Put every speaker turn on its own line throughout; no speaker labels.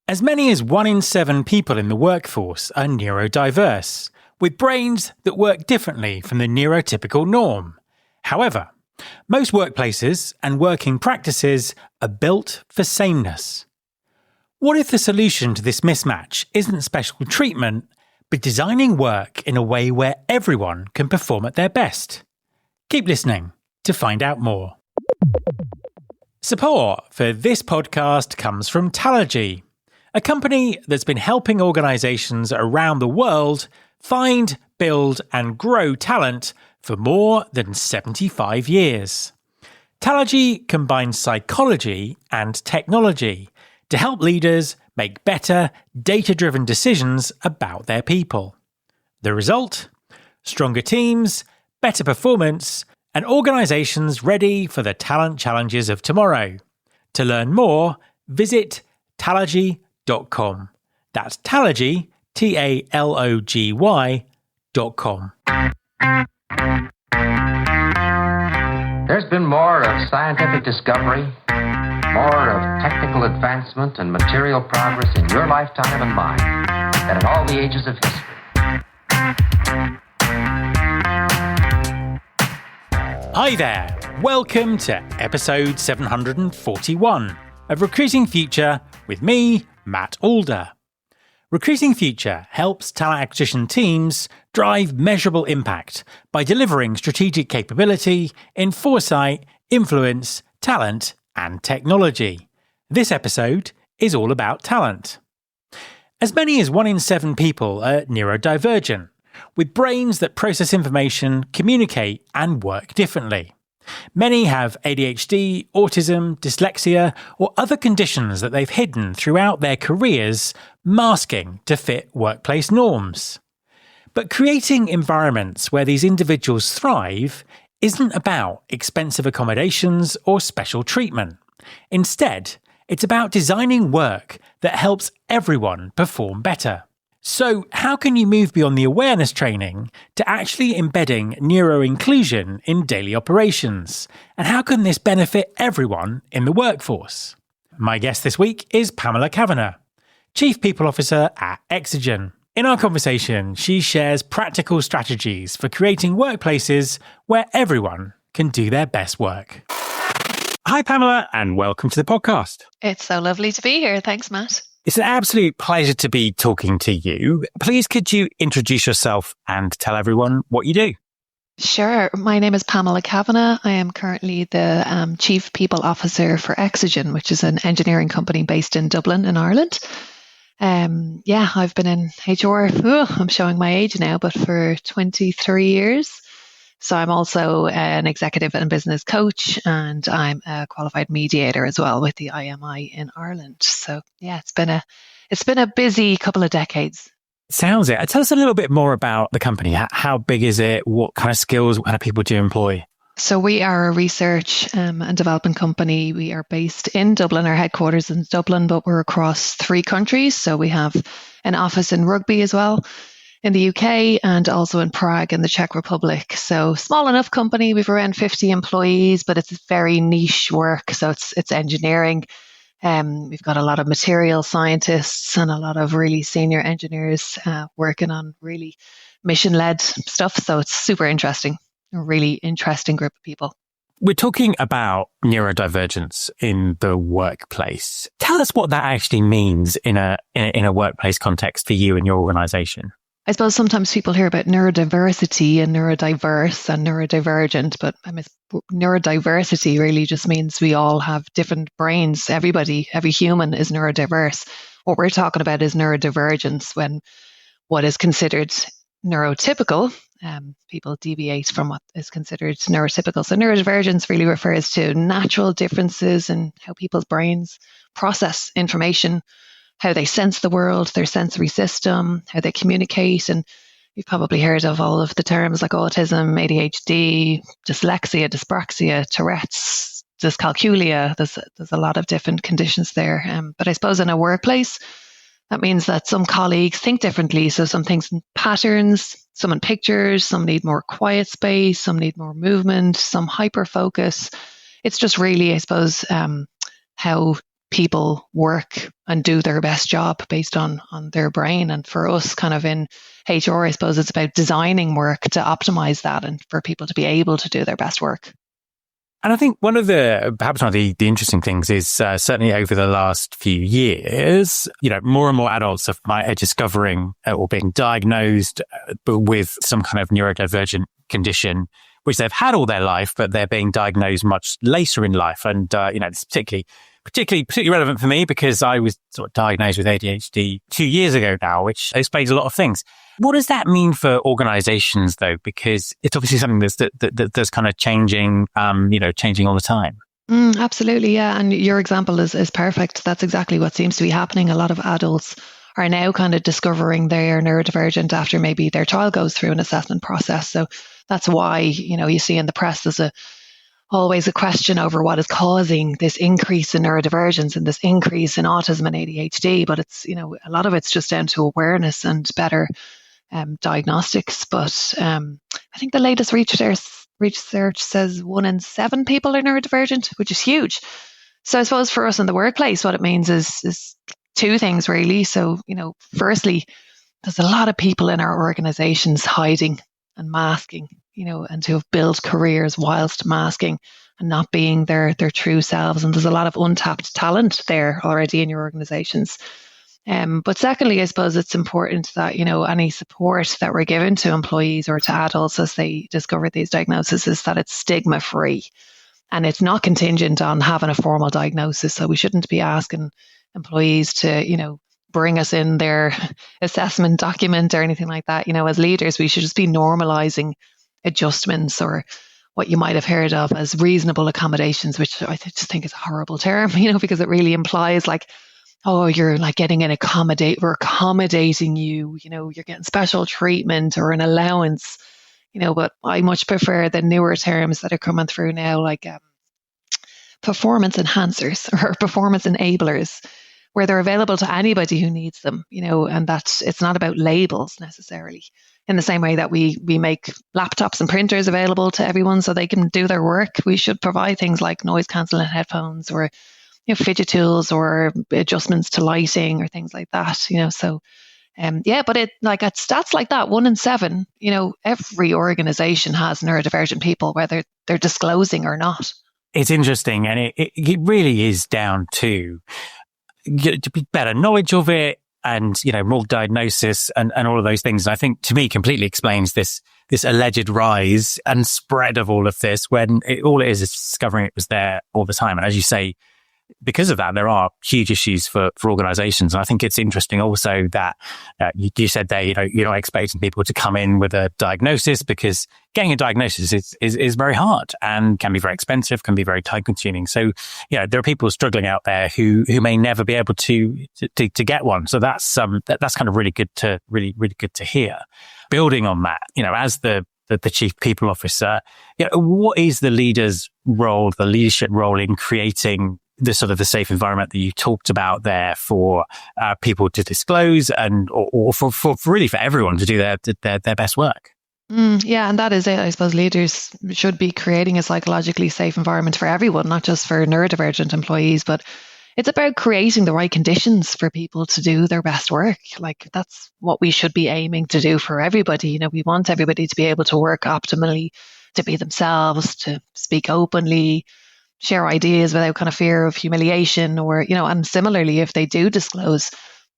As many as 1 in 7 people in the workforce are neurodiverse, with brains that work differently from the neurotypical norm. However, most workplaces and working practices are built for sameness. What if the solution to this mismatch isn't special treatment, but designing work in a way where everyone can perform at their best? Keep listening to find out more. Support for this podcast comes from Talergy, a company that's been helping organisations around the world find, build and grow talent for more than 75 years. Talergy combines psychology and technology to help leaders make better, data-driven decisions about their people. The result? Stronger teams, better performance, and organisations ready for the talent challenges of tomorrow. To learn more, visit talergy.com. That's Talergy, TALOGY.com.
There's been more of scientific discovery, more of technical advancement and material progress in your lifetime and mine than in all the ages of history.
Hi there, welcome to episode 741 of Recruiting Future with me, Matt Alder. Recruiting Future helps talent acquisition teams drive measurable impact by delivering strategic capability in foresight, influence, talent, and technology. This episode is all about talent. As many as 1 in 7 people are neurodivergent, with brains that process information, communicate, and work differently. Many have ADHD, autism, dyslexia, or other conditions that they've hidden throughout their careers, masking to fit workplace norms. But creating environments where these individuals thrive isn't about expensive accommodations or special treatment. Instead, it's about designing work that helps everyone perform better. So, how can you move beyond the awareness training to actually embedding neuro-inclusion in daily operations? And how can this benefit everyone in the workforce? My guest this week is Pamela Kavanagh, Chief People Officer at Exogen. In our conversation, she shares practical strategies for creating workplaces where everyone can do their best work. Hi, Pamela, and welcome to the podcast.
It's so lovely to be here. Thanks, Matt.
It's an absolute pleasure to be talking to you. Please, could you introduce yourself and tell everyone what you do?
Sure. My name is Pamela Kavanagh. I am currently the Chief People Officer for Exogen, which is an engineering company based in Dublin in Ireland. I've been in HR, I'm showing my age now, but for 23 years. So I'm also an executive and business coach, and I'm a qualified mediator as well with the IMI in Ireland. So yeah, it's been a busy couple of decades.
Sounds it. Tell us a little bit more about the company. How big is it? What kind of skills, what kind of people do you employ?
So we are a research and development company. We are based in Dublin. Our headquarters is in Dublin, but we're across 3 countries. So we have an office in Rugby as well, in the UK, and also in Prague in the Czech Republic. So small enough company, we've around 50 employees, but it's very niche work. So it's engineering. We've got a lot of material scientists and a lot of really senior engineers working on really mission-led stuff. So it's super interesting, a really interesting group of people.
We're talking about neurodivergence in the workplace. Tell us what that actually means in a workplace context for you and your organization.
I suppose sometimes people hear about neurodiversity and neurodiverse and neurodivergent, but neurodiversity really just means we all have different brains. Every human is neurodiverse. What we're talking about is neurodivergence, when what is considered neurotypical, people deviate from what is considered neurotypical. So neurodivergence really refers to natural differences in how people's brains process information, how they sense the world, their sensory system, how they communicate. And you've probably heard of all of the terms like autism, ADHD, dyslexia, dyspraxia, Tourette's, dyscalculia. There's a lot of different conditions there. But I suppose in a workplace, that means that some colleagues think differently. So some things in patterns, some in pictures, some need more quiet space, some need more movement, some hyper focus. It's just really, I suppose, how people work and do their best job based on their brain. And for us kind of in HR, I suppose it's about designing work to optimize that and for people to be able to do their best work.
And I think perhaps one of the interesting things is certainly over the last few years, more and more adults are discovering or being diagnosed with some kind of neurodivergent condition, which they've had all their life, but they're being diagnosed much later in life. And, it's particularly relevant for me because I was sort of diagnosed with ADHD 2 years ago now, which explains a lot of things. What does that mean for organizations though? Because it's obviously something that's kind of changing, changing all the time.
Absolutely. Yeah. And your example is perfect. That's exactly what seems to be happening. A lot of adults are now kind of discovering they're neurodivergent after maybe their child goes through an assessment process. So that's why, you see in the press, there's always a question over what is causing this increase in neurodivergence and this increase in autism and ADHD. But it's, a lot of it's just down to awareness and better diagnostics. But I think the latest research says 1 in 7 people are neurodivergent, which is huge. So I suppose for us in the workplace, what it means is 2 things really. So, firstly, there's a lot of people in our organizations hiding and masking, and to have built careers whilst masking and not being their true selves. And there's a lot of untapped talent there already in your organizations. But secondly, I suppose it's important that, any support that we're given to employees or to adults as they discover these diagnoses is that it's stigma free and it's not contingent on having a formal diagnosis. So we shouldn't be asking employees to, bring us in their assessment document or anything like that. As leaders, we should just be normalizing adjustments or what you might have heard of as reasonable accommodations, which I just think is a horrible term, because it really implies like, oh, you're like getting we're accommodating you, you're getting special treatment or an allowance, but I much prefer the newer terms that are coming through now, like performance enhancers or performance enablers, where they're available to anybody who needs them, and that it's not about labels necessarily. In the same way that we make laptops and printers available to everyone so they can do their work, we should provide things like noise cancelling headphones or fidget tools or adjustments to lighting or things like that. So but it like at stats like that, 1 in 7, every organization has neurodivergent people, whether they're disclosing or not.
It's interesting, and it really is down to be better knowledge of it and, more diagnosis and all of those things. And I think to me completely explains this alleged rise and spread of all of this when all it is discovering it was there all the time. And as you say, because of that, there are huge issues for organizations. And I think it's interesting also that you said there, you're not expecting people to come in with a diagnosis because getting a diagnosis is very hard and can be very expensive, can be very time consuming. So, there are people struggling out there who may never be able to get one. So that's kind of really good to hear. Building on that, as the chief people officer, what is the leadership role in creating the sort of the safe environment that you talked about there for people to disclose and or for really for everyone to do their best work?
Yeah, and that is it. I suppose leaders should be creating a psychologically safe environment for everyone, not just for neurodivergent employees, but it's about creating the right conditions for people to do their best work. Like that's what we should be aiming to do for everybody. We want everybody to be able to work optimally, to be themselves, to speak openly, share ideas without kind of fear of humiliation or, and similarly, if they do disclose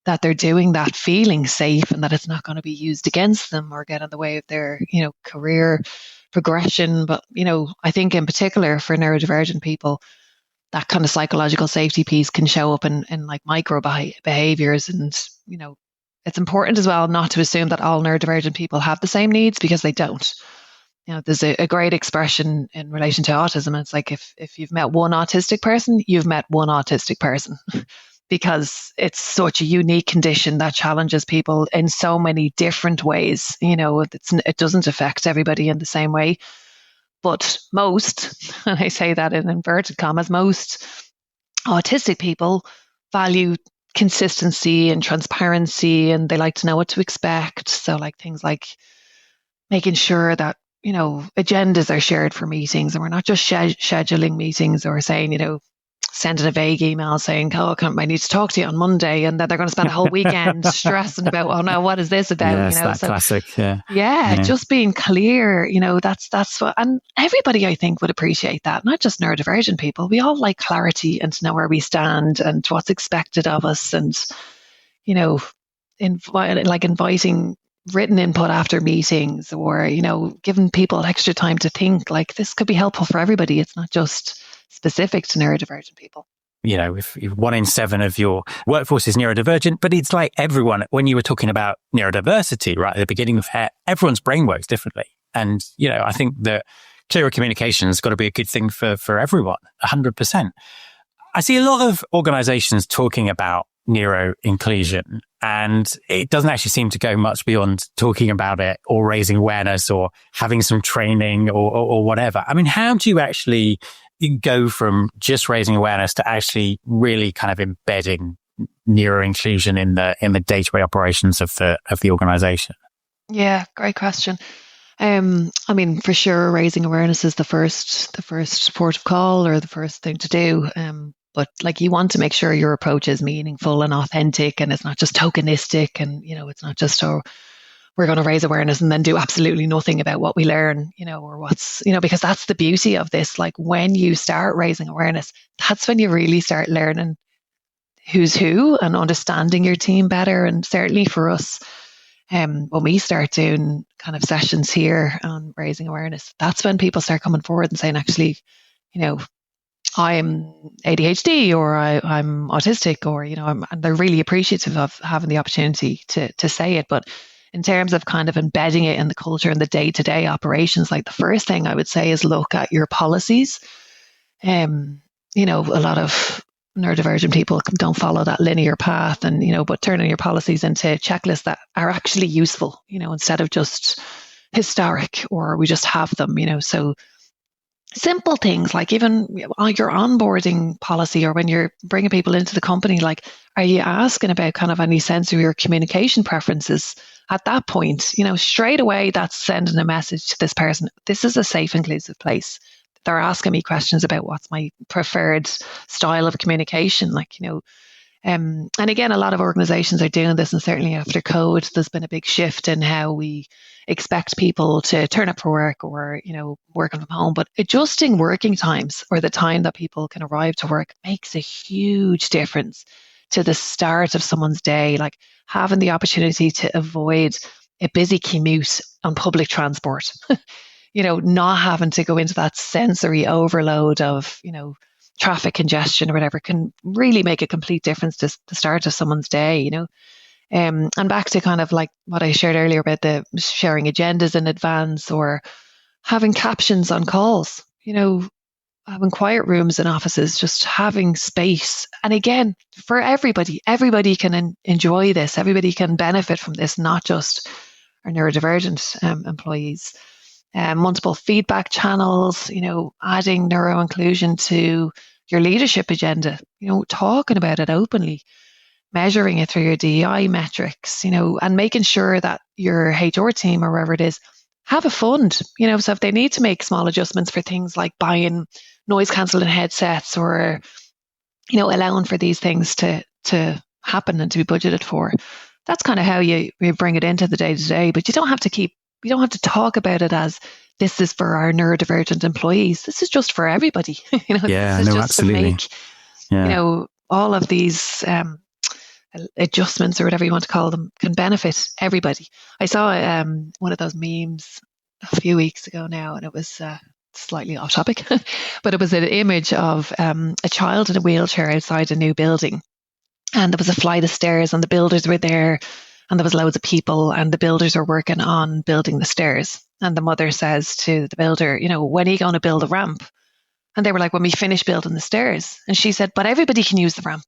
that they're doing that feeling safe and that it's not going to be used against them or get in the way of their, career progression. But, I think in particular for neurodivergent people, that kind of psychological safety piece can show up in like micro behaviors. And, it's important as well not to assume that all neurodivergent people have the same needs because they don't. There's a great expression in relation to autism. It's like if you've met one autistic person, you've met one autistic person because it's such a unique condition that challenges people in so many different ways. It doesn't affect everybody in the same way. But most, and I say that in inverted commas, most autistic people value consistency and transparency, and they like to know what to expect. So like things like making sure that agendas are shared for meetings and we're not just scheduling meetings or saying, sending a vague email saying, oh, I need to talk to you on Monday. And then they're going to spend the whole weekend stressing about, oh no, what is this about?
Yes, that classic. Yeah,
just being clear, that's what, and everybody I think would appreciate that, not just neurodivergent people. We all like clarity and to know where we stand and what's expected of us, and, inviting written input after meetings, or, giving people extra time to think. Like, this could be helpful for everybody. It's not just specific to neurodivergent people.
If 1 in 7 of your workforce is neurodivergent, but it's like everyone, when you were talking about neurodiversity right at the beginning of it, everyone's brain works differently. And, I think that clearer communication has got to be a good thing for everyone, 100%. I see a lot of organizations talking about neuro-inclusion, and it doesn't actually seem to go much beyond talking about it or raising awareness or having some training or whatever. I mean, how do you actually go from just raising awareness to actually really kind of embedding neuro-inclusion in the day-to-day operations of the organization? Yeah,
great question. For sure, raising awareness is the first port of call, or the first thing to do. But you want to make sure your approach is meaningful and authentic, and it's not just tokenistic, and, it's not just, we're going to raise awareness and then do absolutely nothing about what we learn, or what's, because that's the beauty of this. Like, when you start raising awareness, that's when you really start learning who's who and understanding your team better. And certainly for us, when we start doing kind of sessions here on raising awareness, that's when people start coming forward and saying, actually, I'm ADHD, or I'm autistic, or, and they're really appreciative of having the opportunity to say it. But in terms of kind of embedding it in the culture and the day-to-day operations, like, the first thing I would say is look at your policies. A lot of neurodivergent people don't follow that linear path, and, but turning your policies into checklists that are actually useful, instead of just historic, or we just have them, so simple things like even on your onboarding policy, or when you're bringing people into the company, like, are you asking about kind of any sensory or communication preferences at that point? Straight away, that's sending a message to this person. This is a safe, inclusive place. They're asking me questions about what's my preferred style of communication, and again, a lot of organizations are doing this, and certainly after COVID, there's been a big shift in how we expect people to turn up for work, or, working from home. But adjusting working times, or the time that people can arrive to work, makes a huge difference to the start of someone's day. Like, having the opportunity to avoid a busy commute on public transport, not having to go into that sensory overload of, traffic congestion or whatever, can really make a complete difference to the start of someone's day, and back to kind of like what I shared earlier about the sharing agendas in advance, or having captions on calls, having quiet rooms in offices, just having space. And again, for everybody can enjoy this. Everybody can benefit from this, not just our neurodivergent employees. Multiple feedback channels, adding neuro-inclusion to your leadership agenda, talking about it openly, measuring it through your DEI metrics, and making sure that your HR team, or wherever it is, have a fund, so if they need to make small adjustments for things like buying noise cancelling headsets, or, allowing for these things to happen and to be budgeted for, that's kind of how you bring it into the day-to-day. But you don't have to talk about it as, this is for our neurodivergent employees. This is just for everybody.
Yeah, no, absolutely.
To make, all of these adjustments, or whatever you want to call them, can benefit everybody. I saw one of those memes a few weeks ago now, and it was slightly off topic, but it was an image of a child in a wheelchair outside a new building. And there was a flight of stairs, and the builders were there, and there was loads of people, and the builders are working on building the stairs. And the mother says to the builder, when are you going to build a ramp? And they were like, when we finish building the stairs. And she said, but everybody can use the ramp.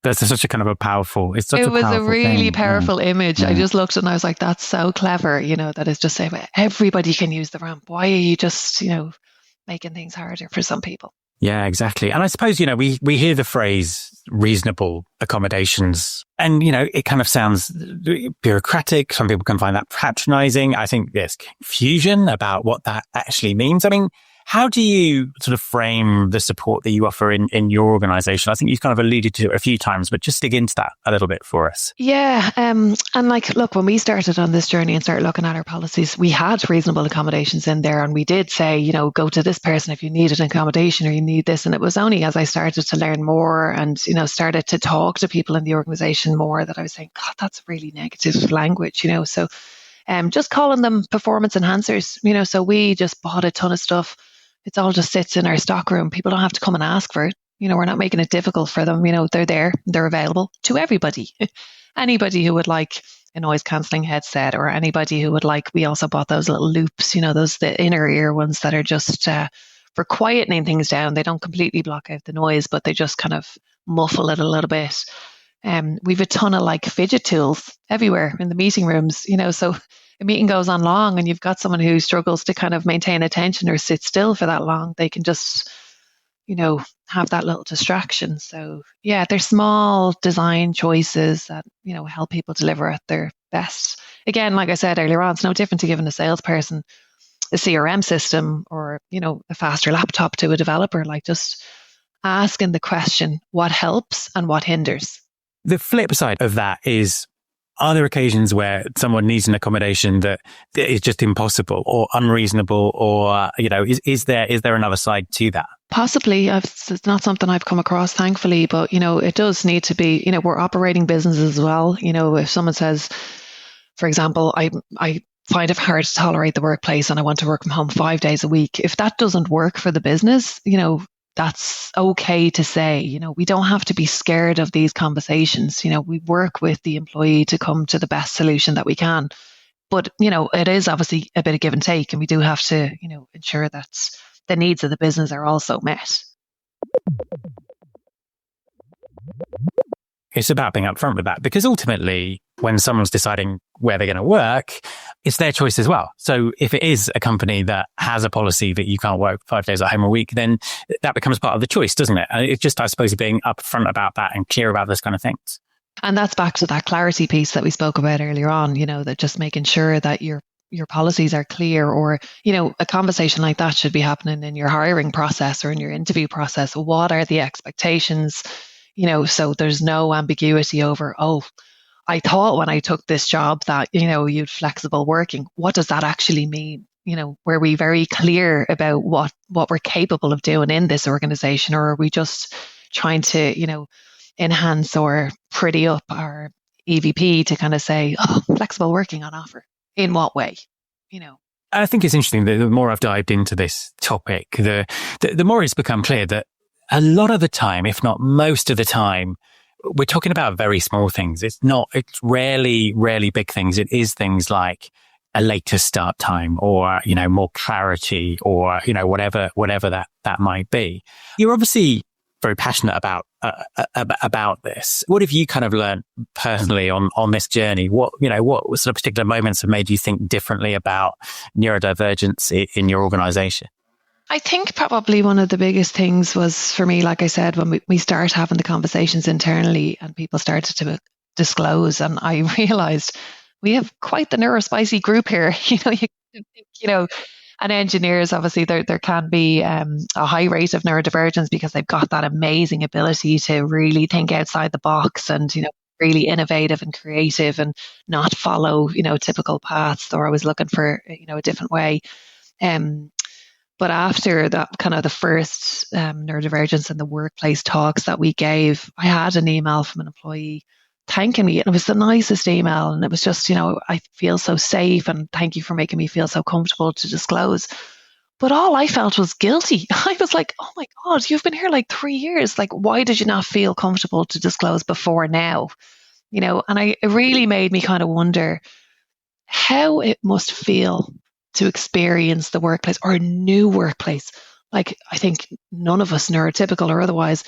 That's such a kind of a powerful,
it was a really powerful image. Yeah. I just looked and I was like, that's so clever, that is just saying everybody can use the ramp. Why are you just, making things harder for some people?
Yeah, exactly. And I suppose, we hear the phrase reasonable accommodations, and, it kind of sounds bureaucratic. Some people can find that patronizing. I think there's confusion about what that actually means. I mean, How do you sort of frame the support that you offer in your organisation? I think you've kind of alluded to it a few times, but just dig into that a little bit for us.
Yeah. And look, when we started on this journey and started looking at our policies, we had reasonable accommodations in there. And we did say, go to this person if you need an accommodation or you need this. And it was only as I started to learn more and, started to talk to people in the organisation more that I was saying, God, that's really negative language, So just calling them performance enhancers, so we just bought a ton of stuff. It all just sits in our stock room. People don't have to come and ask for it. We're not making it difficult for them. They're there, they're available to everybody. Anybody who would like a noise cancelling headset or anybody who would like, we also bought those little loops, the inner ear ones that are just for quietening things down. They don't completely block out the noise, but they just kind of muffle it a little bit. We've a ton of like fidget tools everywhere in the meeting rooms, so a meeting goes on long and you've got someone who struggles to kind of maintain attention or sit still for that long, they can just, have that little distraction. So yeah, they're small design choices that, help people deliver at their best. Again, like I said earlier on, it's no different to giving a salesperson a CRM system or, a faster laptop to a developer, like just asking the question, what helps and what hinders?
The flip side of that is, are there occasions where someone needs an accommodation that is just impossible or unreasonable or, is there another side to that?
Possibly. It's not something I've come across, thankfully, but, it does need to be, we're operating businesses as well. If someone says, for example, I find it hard to tolerate the workplace and I want to work from home 5 days a week. If that doesn't work for the business, that's okay to say. We don't have to be scared of these conversations. We work with the employee to come to the best solution that we can. But, it is obviously a bit of give and take, and we do have to, ensure that the needs of the business are also met.
It's about being upfront with that, because ultimately, when someone's deciding where they're going to work, it's their choice as well. So if it is a company that has a policy that you can't work 5 days at home a week, then that becomes part of the choice, doesn't it? It's just, I suppose, being upfront about that and clear about those kind of things.
And that's back to that clarity piece that we spoke about earlier on, that just making sure that your policies are clear, or, a conversation like that should be happening in your hiring process or in your interview process. What are the expectations? So there's no ambiguity over, I thought when I took this job that, you'd flexible working. What does that actually mean? Were we very clear about what we're capable of doing in this organization, or are we just trying to, enhance or pretty up our EVP to kind of say, flexible working on offer? In what way?
I think it's interesting that the more I've dived into this topic, the more it's become clear that a lot of the time, if not most of the time, we're talking about very small things. It's rarely big things. It is things like a later start time or, more clarity or, whatever that might be. You're obviously very passionate about this. What have you kind of learned personally on this journey? What sort of particular moments have made you think differently about neurodivergence in your organization?
I think probably one of the biggest things was for me, like I said, when we start having the conversations internally and people started to disclose, and I realized we have quite the neurospicy group here. And engineers, obviously, there can be a high rate of neurodivergence because they've got that amazing ability to really think outside the box and, really innovative and creative and not follow, typical paths. They're always looking for, a different way. But after that, kind of the first neurodivergence in the workplace talks that we gave, I had an email from an employee thanking me. And it was the nicest email. And it was just, I feel so safe and thank you for making me feel so comfortable to disclose. But all I felt was guilty. I was like, oh my God, you've been here like 3 years. Like, why did you not feel comfortable to disclose before now? And it really made me kind of wonder how it must feel to experience the workplace or a new workplace. Like, I think none of us, neurotypical or otherwise,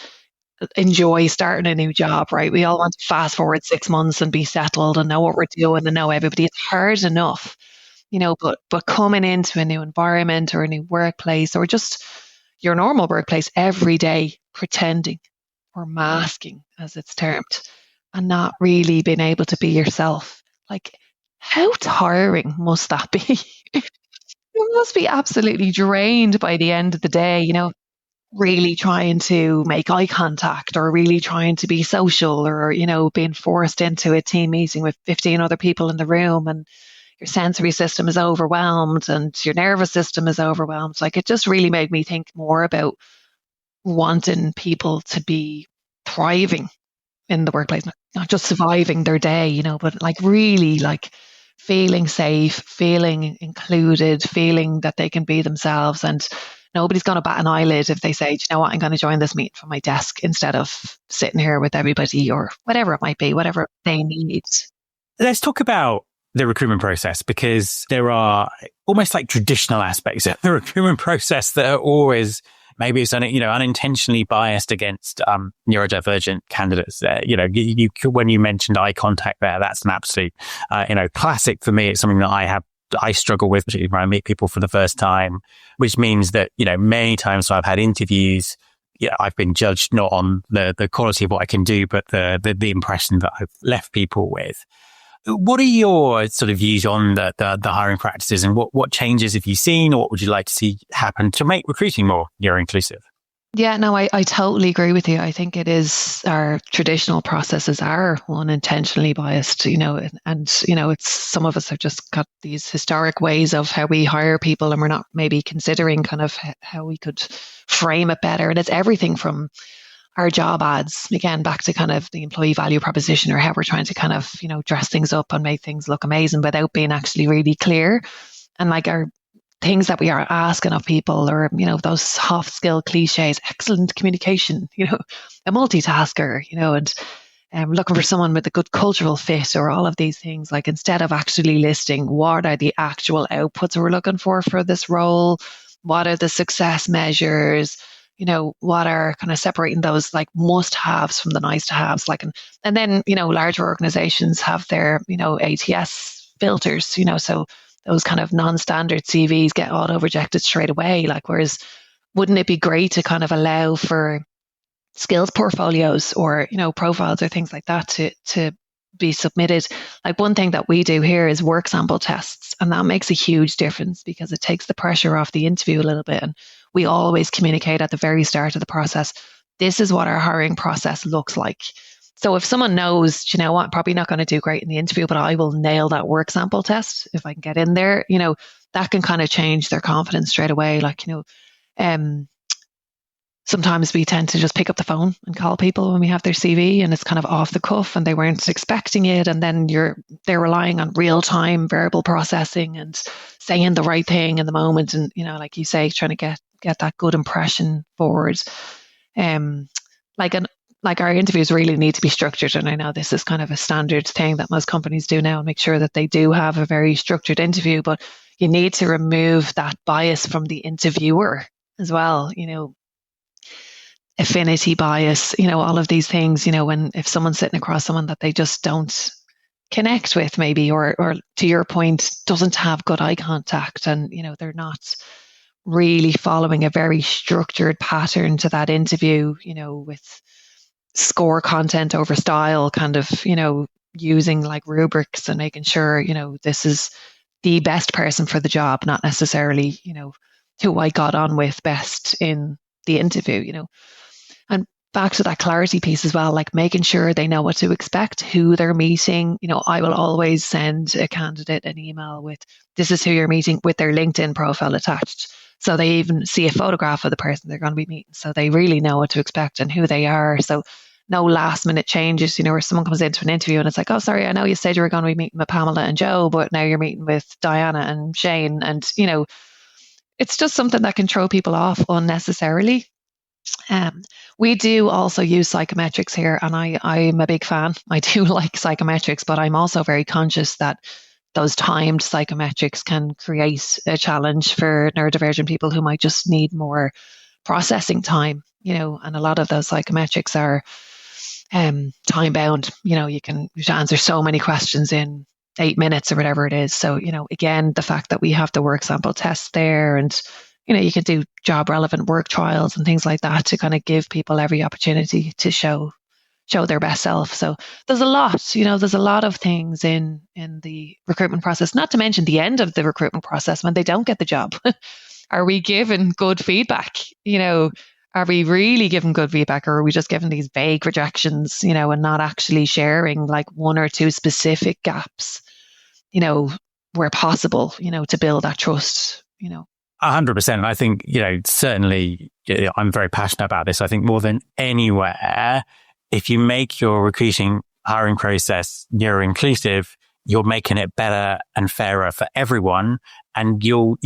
enjoy starting a new job, right? We all want to fast forward 6 months and be settled and know what we're doing and know everybody. It's hard enough, but coming into a new environment or a new workplace or just your normal workplace every day, pretending or masking, as it's termed, and not really being able to be yourself. Like, how tiring must that be? You must be absolutely drained by the end of the day, really trying to make eye contact or really trying to be social or, being forced into a team meeting with 15 other people in the room and your sensory system is overwhelmed and your nervous system is overwhelmed. Like it just really made me think more about wanting people to be thriving in the workplace, not just surviving their day, but like really like feeling safe, feeling included, feeling that they can be themselves. And nobody's going to bat an eyelid if they say, "Do you know what, I'm going to join this meeting from my desk instead of sitting here with everybody," or whatever it might be, whatever they need.
Let's talk about the recruitment process, because there are almost like traditional aspects of the recruitment process that are always, maybe it's unintentionally biased against neurodivergent candidates. When you mentioned eye contact there, that's an absolute classic for me. It's something that I struggle with when I meet people for the first time, which means that many times when I've had interviews, I've been judged not on the quality of what I can do, but the impression that I've left people with. What are your sort of views on the hiring practices, and what changes have you seen, or what would you like to see happen to make recruiting more neuro-inclusive?
Yeah, no, I totally agree with you. I think it is our traditional processes are unintentionally biased, and it's some of us have just got these historic ways of how we hire people, and we're not maybe considering kind of how we could frame it better. And it's everything from our job ads, again, back to kind of the employee value proposition, or how we're trying to kind of, dress things up and make things look amazing without being actually really clear. And like our things that we are asking of people, or, those soft skill cliches, excellent communication, a multitasker, and looking for someone with a good cultural fit, or all of these things, like instead of actually listing what are the actual outputs we're looking for this role, what are the success measures, what are kind of separating those like must-haves from the nice-to-haves, like, and then, larger organizations have their, ATS filters, so those kind of non-standard CVs get auto-rejected straight away. Like, whereas wouldn't it be great to kind of allow for skills portfolios or, profiles or things like that to be submitted? Like one thing that we do here is work sample tests, and that makes a huge difference because it takes the pressure off the interview a little bit. And we always communicate at the very start of the process, this is what our hiring process looks like. So if someone knows, you know what, I'm probably not going to do great in the interview, but I will nail that work sample test if I can get in there, that can kind of change their confidence straight away. Like, sometimes we tend to just pick up the phone and call people when we have their CV and it's kind of off the cuff and they weren't expecting it. And then they're relying on real time verbal processing and saying the right thing in the moment. And, like you say, trying to get that good impression forward. Like our interviews really need to be structured. And I know this is kind of a standard thing that most companies do now, and make sure that they do have a very structured interview, but you need to remove that bias from the interviewer as well. Affinity bias, all of these things, if someone's sitting across someone that they just don't connect with maybe, or to your point, doesn't have good eye contact, and, they're not really following a very structured pattern to that interview, with score content over style, kind of, using like rubrics and making sure, this is the best person for the job, not necessarily, who I got on with best in the interview, And back to that clarity piece as well, like making sure they know what to expect, who they're meeting. I will always send a candidate an email with, this is who you're meeting, with their LinkedIn profile attached. So they even see a photograph of the person they're going to be meeting. So they really know what to expect and who they are. So no last minute changes, where someone comes into an interview and it's like, oh, sorry, I know you said you were going to be meeting with Pamela and Joe, but now you're meeting with Diana and Shane. And, it's just something that can throw people off unnecessarily. We do also use psychometrics here, and I'm a big fan. I do like psychometrics, but I'm also very conscious that those timed psychometrics can create a challenge for neurodivergent people who might just need more processing time, and a lot of those psychometrics are time bound. You can answer so many questions in 8 minutes or whatever it is. So, again, the fact that we have the work sample tests there, and you can do job relevant work trials and things like that to kind of give people every opportunity to show show their best self. So there's a lot, there's a lot of things in the recruitment process, not to mention the end of the recruitment process when they don't get the job. Are we given good feedback? Are we really giving good feedback, or are we just giving these vague rejections, and not actually sharing like one or two specific gaps, where possible, to build that trust,
100%. I think, certainly I'm very passionate about this. I think more than anywhere, if you make your recruiting hiring process neuro-inclusive, you're making it better and fairer for everyone, and you'll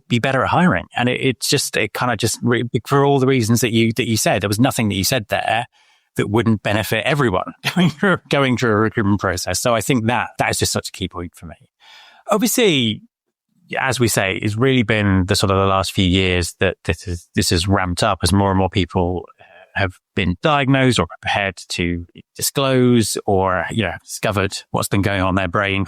be better at hiring. And it kind of just for all the reasons that you said, there was nothing that you said there that wouldn't benefit everyone going through a recruitment process. So I think that is just such a key point for me. Obviously, as we say, it's really been the sort of the last few years that this has ramped up as more and more people have been diagnosed or prepared to disclose or discovered what's been going on in their brain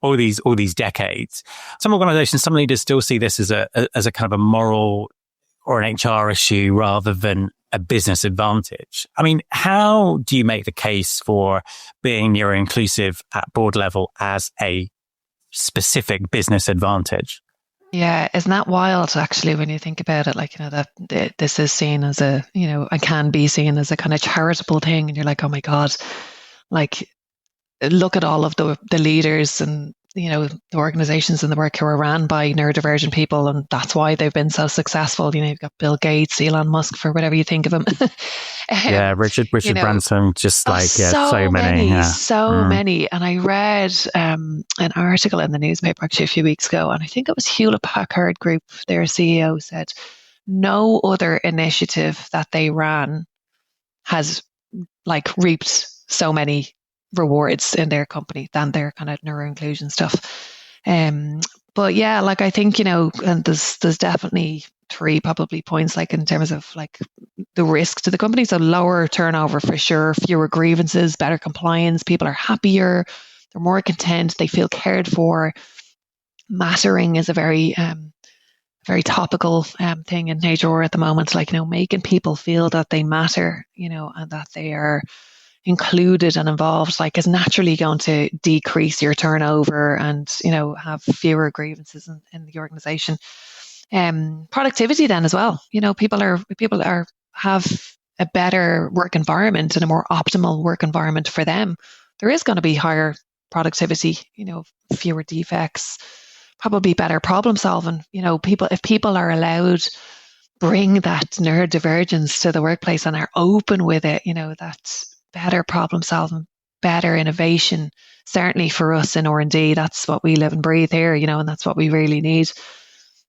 all these decades. Some organizations, some leaders still see this as a kind of a moral or an HR issue rather than a business advantage. I mean, how do you make the case for being neuro-inclusive at board level as a specific business advantage?
Yeah, isn't that wild actually when you think about it? Like, that this is seen as and can be seen as a kind of charitable thing, and you're like, oh my God, like look at all of the leaders and the organizations in the work who are ran by neurodivergent people, and that's why they've been so successful. You've got Bill Gates, Elon Musk, for whatever you think of him.
Richard Branson, just like so many.
Many. And I read an article in the newspaper actually a few weeks ago, and I think it was Hewlett Packard Group, their CEO said no other initiative that they ran has like reaped so many rewards in their company than their kind of neuro-inclusion stuff. But yeah, like I think, and there's definitely three probably points, like in terms of like the risk to the company. So lower turnover for sure, fewer grievances, better compliance, people are happier, they're more content, they feel cared for. Mattering is a very topical thing in HR at the moment, like, making people feel that they matter, and that they are included and involved, like, is naturally going to decrease your turnover and, have fewer grievances in the organization. Productivity then as well. People have a better work environment and a more optimal work environment for them. There is going to be higher productivity, fewer defects, probably better problem solving. If people are allowed bring that neurodivergence to the workplace and are open with it, that's better problem solving, better innovation. Certainly for us in R&D, that's what we live and breathe here, and that's what we really need.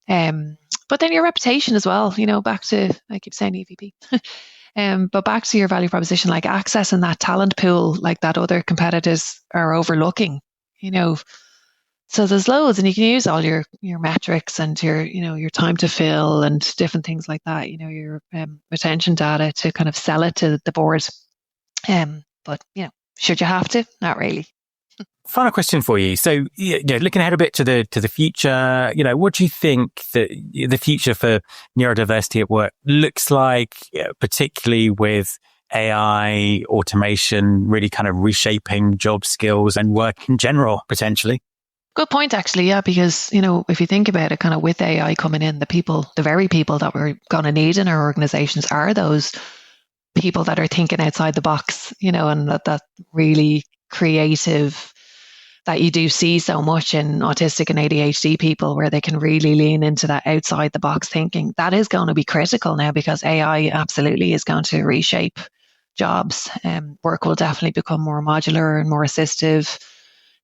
But then your reputation as well, back to, I keep saying EVP, but back to your value proposition, like accessing that talent pool, like that other competitors are overlooking, So there's loads, and you can use all your metrics and your time to fill and different things like that, your retention data to kind of sell it to the board. But should you have to? Not really.
Final question for you. So, looking ahead a bit to the future, what do you think that the future for neurodiversity at work looks like, particularly with AI, automation, really kind of reshaping job skills and work in general, potentially?
Good point, actually. Yeah, because, if you think about it, kind of with AI coming in, the very people that we're going to need in our organizations are those people that are thinking outside the box, and that really creative that you do see so much in autistic and ADHD people, where they can really lean into that outside the box thinking. That is going to be critical now, because AI absolutely is going to reshape jobs. Work will definitely become more modular and more assistive.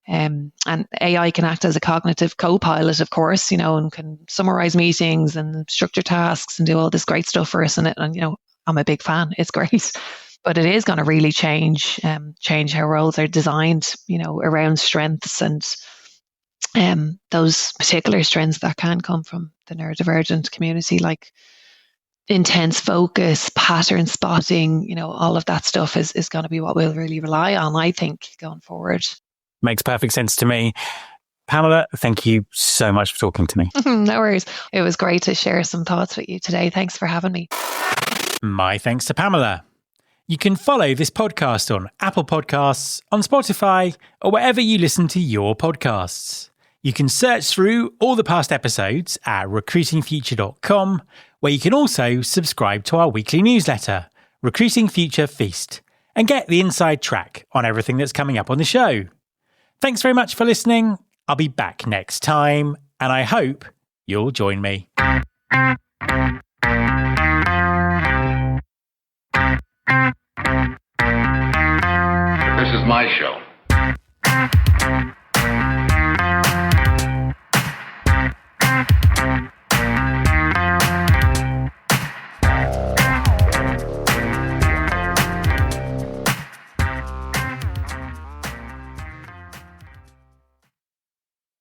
And AI can act as a cognitive co-pilot, of course, and can summarize meetings and structure tasks and do all this great stuff for us. And I'm a big fan. It's great. But it is going to really change how roles are designed, around strengths and those particular strengths that can come from the neurodivergent community, like intense focus, pattern spotting, all of that stuff is going to be what we'll really rely on, I think, going forward.
Makes perfect sense to me. Pamela, thank you so much for talking to me.
No worries. It was great to share some thoughts with you today. Thanks for having me.
My thanks to Pamela. You can follow this podcast on Apple Podcasts, on Spotify, or wherever you listen to your podcasts. You can search through all the past episodes at recruitingfuture.com, where you can also subscribe to our weekly newsletter, Recruiting Future Feast, and get the inside track on everything that's coming up on the show. Thanks very much for listening. I'll be back next time, and I hope you'll join me.
This is my show.